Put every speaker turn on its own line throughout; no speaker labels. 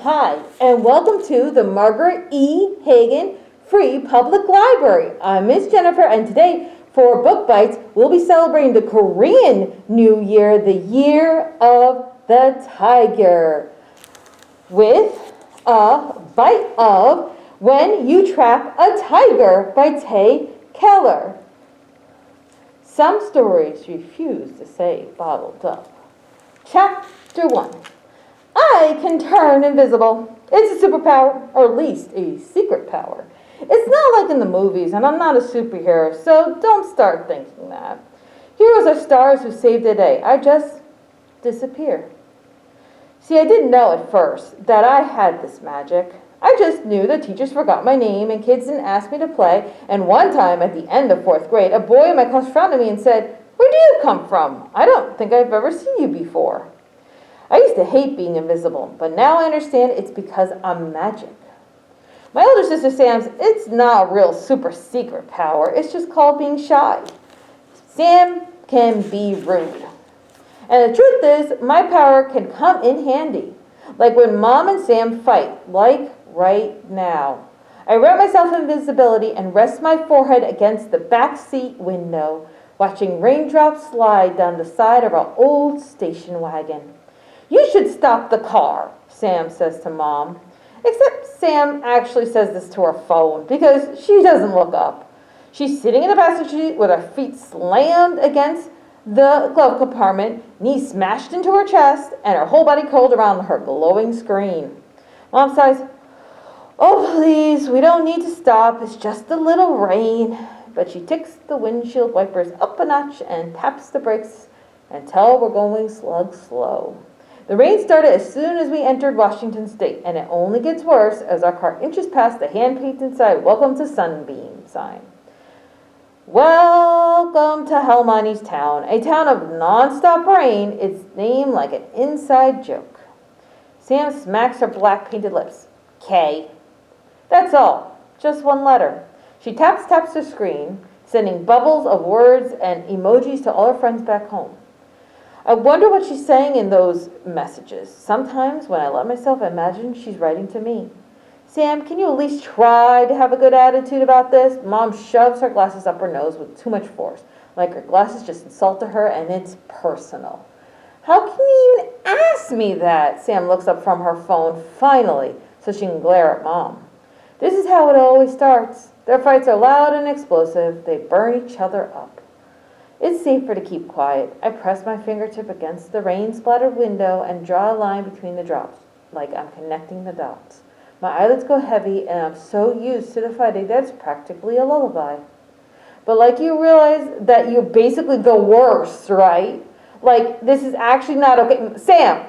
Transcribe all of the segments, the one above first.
Hi, and welcome to the Margaret E. Heggan Free Public Library. I'm Miss Jennifer, and today for Book Bites, we'll be celebrating the Korean New Year, the Year of the Tiger, with a bite of When You Trap a Tiger by Tae Keller. Some stories refuse to say bottled up. Chapter 1. I can turn invisible. It's a superpower, or at least a secret power. It's not like in the movies, and I'm not a superhero, so don't start thinking that. Heroes are stars who save the day. I just disappear. See, I didn't know at first that I had this magic. I just knew that teachers forgot my name and kids didn't ask me to play, and one time at the end of 4th grade, a boy in my class frowned at me and said, "Where do you come from? I don't think I've ever seen you before." I used to hate being invisible, but now I understand it's because I'm magic. My older sister Sam's, it's not a real super secret power. It's just called being shy. Sam can be rude. And the truth is, my power can come in handy. Like when Mom and Sam fight, like right now. I wrap myself in invisibility and rest my forehead against the back seat window, watching raindrops slide down the side of our old station wagon. "You should stop the car," Sam says to Mom. Except Sam actually says this to her phone because she doesn't look up. She's sitting in the passenger seat with her feet slammed against the glove compartment, knees smashed into her chest, and her whole body curled around her glowing screen. Mom sighs, "Oh, please, we don't need to stop. It's just a little rain." But she ticks the windshield wipers up a notch and taps the brakes until we're going slug slow. The rain started as soon as we entered Washington State, and it only gets worse as our car inches past the hand-painted sign, "Welcome to Sunbeam" sign. Welcome to Helmani's town, a town of non-stop rain, its name like an inside joke. Sam smacks her black painted lips. K. That's all, just one letter. She taps her screen, sending bubbles of words and emojis to all her friends back home. I wonder what she's saying in those messages. Sometimes when I let myself imagine she's writing to me. "Sam, can you at least try to have a good attitude about this?" Mom shoves her glasses up her nose with too much force, like her glasses just insulted her and it's personal. "How can you even ask me that?" Sam looks up from her phone finally so she can glare at Mom. This is how it always starts. Their fights are loud and explosive. They burn each other up. It's safer to keep quiet. I press my fingertip against the rain-splattered window and draw a line between the drops, like I'm connecting the dots. My eyelids go heavy, and I'm so used to the fighting that it's practically a lullaby. But like you realize that you're basically the worst, right? Like, this is actually not okay. "Sam!"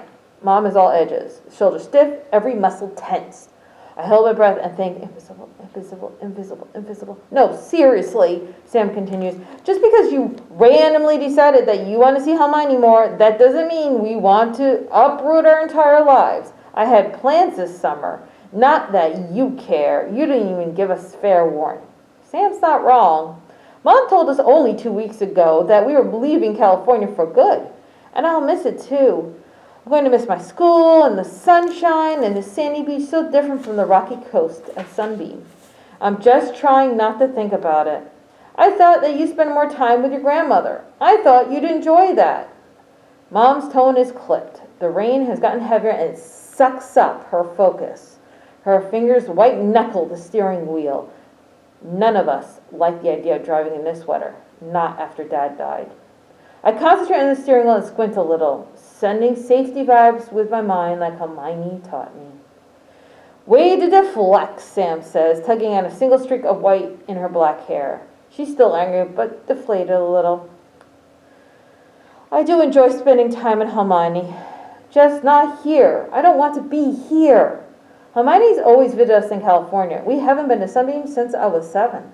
Mom is all edges, shoulders stiff, every muscle tense. I hold my breath and think, invisible, invisible, invisible, invisible. "No, seriously," Sam continues, "just because you randomly decided that you want to see Hermione more, that doesn't mean we want to uproot our entire lives. I had plans this summer. Not that you care. You didn't even give us fair warning." Sam's not wrong. Mom told us only 2 weeks ago that we were leaving California for good. And I'll miss it too. I'm going to miss my school and the sunshine and the sandy beach, so different from the rocky coast of Sunbeam. I'm just trying not to think about it. I thought that you spend more time with your grandmother. I thought you'd enjoy that. Mom's tone is clipped. The rain has gotten heavier and it sucks up her focus. Her fingers white-knuckle the steering wheel. None of us like the idea of driving in this weather, not after Dad died. I concentrate on the steering wheel and squint a little, sending safety vibes with my mind like Hermione taught me. "Way to deflect," Sam says, tugging at a single streak of white in her black hair. She's still angry, but deflated a little. "I do enjoy spending time in Hermione, just not here. I don't want to be here. Hermione's always visited us in California. We haven't been to Sunbeam since I was 7.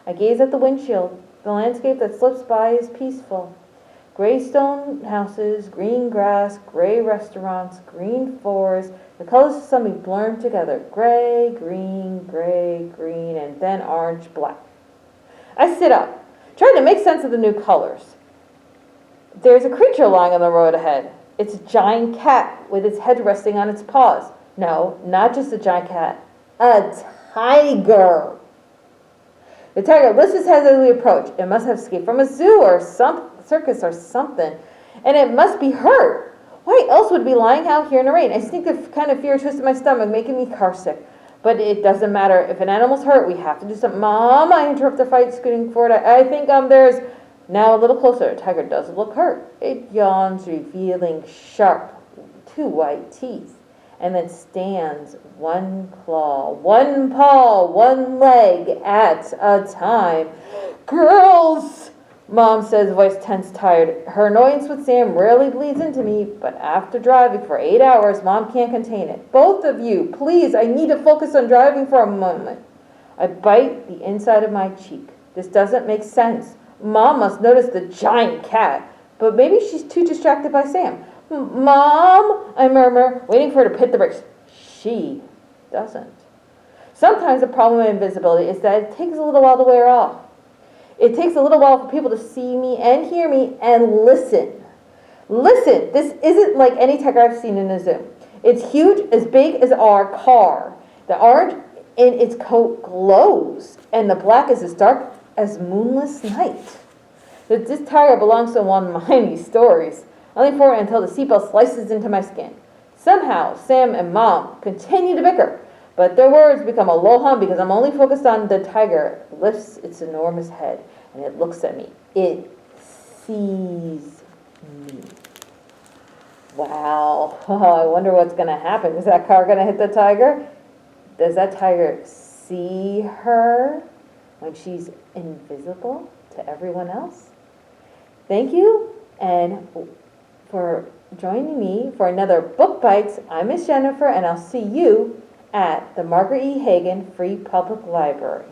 I gaze at the windshield. The landscape that slips by is peaceful. Gray stone houses, green grass, gray restaurants, green forests. The colors of Sunbeam blurred together. Gray, green, and then orange, black. I sit up, trying to make sense of the new colors. There's a creature lying on the road ahead. It's a giant cat with its head resting on its paws. No, not just a giant cat. A tiger. The tiger lifts his head as we approach. It must have escaped from a zoo or some circus or something. And it must be hurt. Why else would it be lying out here in the rain? I think the kind of fear twisted my stomach, making me car sick. But it doesn't matter. If an animal's hurt, we have to do something. Mom, I interrupt the fight, scooting forward. I think there's... Now a little closer. The tiger does look hurt. It yawns, revealing sharp, 2 white teeth. And then stands one claw, one paw, one leg at a time. Girls, Mom says, voice tense, tired. Her annoyance with Sam rarely bleeds into me, but after driving for 8 hours, Mom can't contain it. Both of you, please, I need to focus on driving for a moment. I bite the inside of my cheek. This doesn't make sense. Mom must notice the giant cat, but maybe she's too distracted by Sam. Mom, I murmur, waiting for her to hit the brakes. She doesn't. Sometimes the problem with invisibility is that it takes a little while to wear off. It takes a little while for people to see me and hear me and listen. Listen, this isn't like any tiger I've seen in a zoo. It's huge, as big as our car. The orange in its coat glows, and the black is as dark as moonless night. This tiger belongs to one of my many stories. I lean forward until the seatbelt slices into my skin. Somehow, Sam and Mom continue to bicker, but their words become a low hum because I'm only focused on the tiger. It lifts its enormous head, and it looks at me. It sees me. Wow. I wonder what's going to happen. Is that car going to hit the tiger? Does that tiger see her when she's invisible to everyone else? Thank you, and for joining me for another Book Bites. I'm Miss Jennifer, and I'll see you at the Margaret E. Heggan Free Public Library.